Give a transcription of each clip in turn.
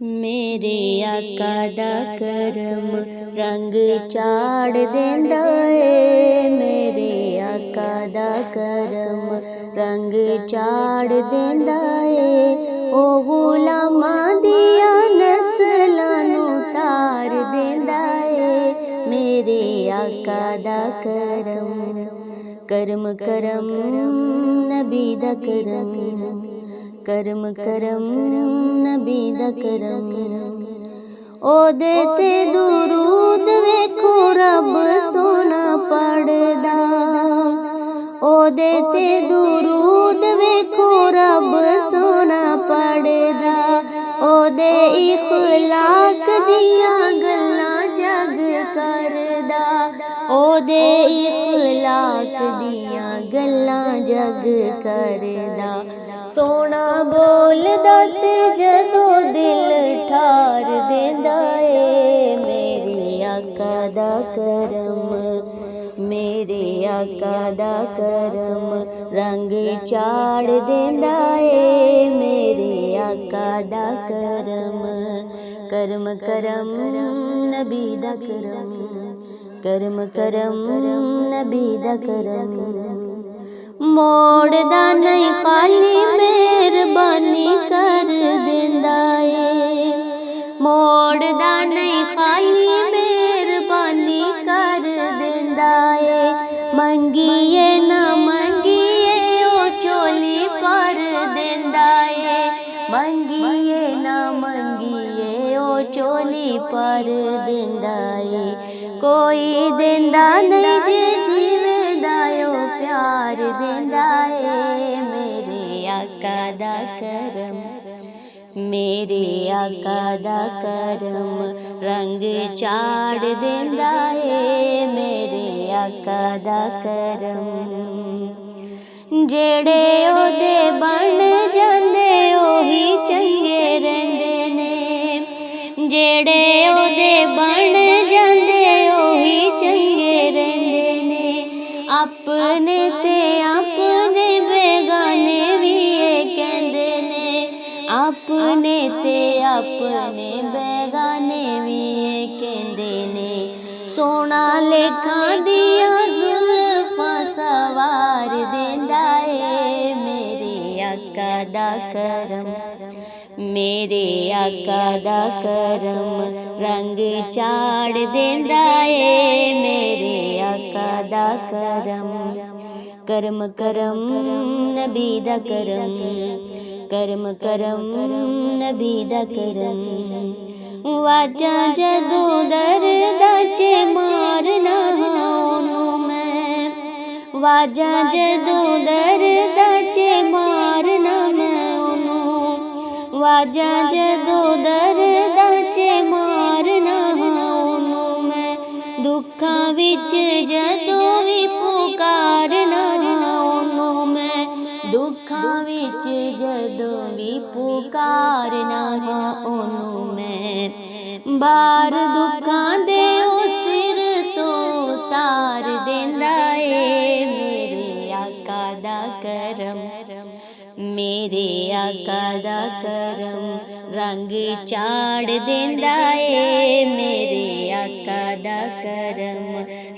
मेरे आका दा करम रंग चाड़ देंदा ए। मेरे आका दा करम रंग चाड़ देंदा ए। ओ गुलामां दियां नस्लां नूं तार देंदा ए। मेरे आका दा करम करम करम नबी दा करम करम करम नबी दा करम। ओदे ते दुरूद वेखो रब सोना पढ़दा। ओदे ते दुरूद वेखो रब सोना पढ़दा। ओदे इखलाक दियां गल्लां जग करदा। ओदे इखलाक दियां गल्लां जग करदा। सोना बोलदा ते जदों दिल ठार देंदा ए। मेरे आका दा करम मेरे आका दा करम रंग चाड़ देंदा ए। मेरे आका दा करम करम करम नबी दा करम करम करम नबी दा करम। मोड़दा नहीं खाली मेहरबानी कर देंदा ए। मोड़दा नहीं खाली मेहरबानी कर देंदा ए। मंगिए ना मंगिए ओ चोली पर देंदा ए। मंगिए ना मंगिए ओ चोली पर देंदा ए। कोई देंदा नहीं जे जीवेदा ओ प्यार देंदा ए। मेरे आका दा करम मेरे आका दा करम रंग चाड़ देंदा ए। मेरे आका दा करम जेड़े ओदे बन जांदे ओही चंगे रहिंदे ने। जेड़े ओदे बन जांदे ओही चंगे रहिंदे ने। अपने ते अपने बेगाने भी कहंदे ने। अपने ते अपने बेगाने भी कहंदे ने। सोना लेखा दियां जुल्फां सवार देंदा ए। मेरे आका दा करम मेरे आका दा करम रंग चाड़ देंदा ए। मेरे आका दा करम करम करम नबी दा करम करम करम नबी दा करम। वाजा जदों दर्दा च मारना ओनू मैं। वाजा जदों दर्दा च मारना मैं ओनू। वाजा जदों दर्दा च मारना ओनू मैं। दुखां विच जदों भी पुकारना ओनू मैं। दुखां विच जदों भी पुकारना ओनू मैं। बार दुखां दे ओ सिर तो तार देंदा ए। मेरे आका दा करम मेरे आका दा करम रंग चाड़ देंदा ए। मेरे आका दा करम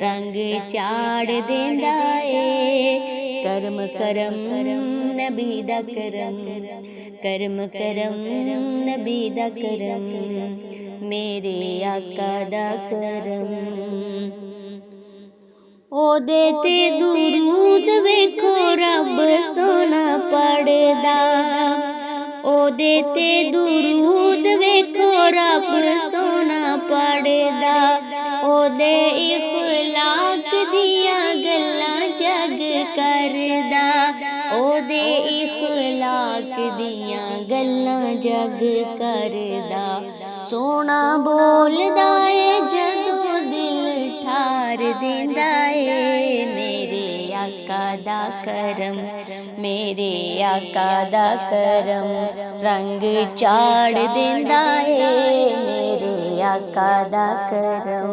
रंग चाड़ देंदा ए। करम करम नबी दा करम करम करम नबी दा करम। मेरे आका दा करम ओदे ते दुरूद वेखो रब सोना पढ़दा। ओदे ते दुरूद वेखो रब सोना पढ़दा। ओदे इखलाक दियां गल्लां जग करदा। ओदे इखलाक दियां गल्लां जग करदा। सोना बोलदा ए जदों दिल ठार देंदा ए। मेरे आका दा करम मेरे आका दा करम रंग चाड़ देंदा ए। मेरे आका दा करम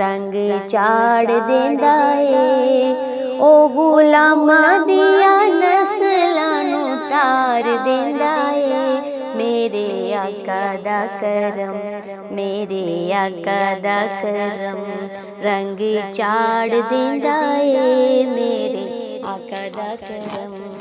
रंग चाड़ देंदा ए। ओ गुलामां दियां नस्लां नूं तार देंदा ए। मेरे आका आका दा करम, मेरे आका दा करम रंग चाड़ देंदा ए मेरे आका दा करम।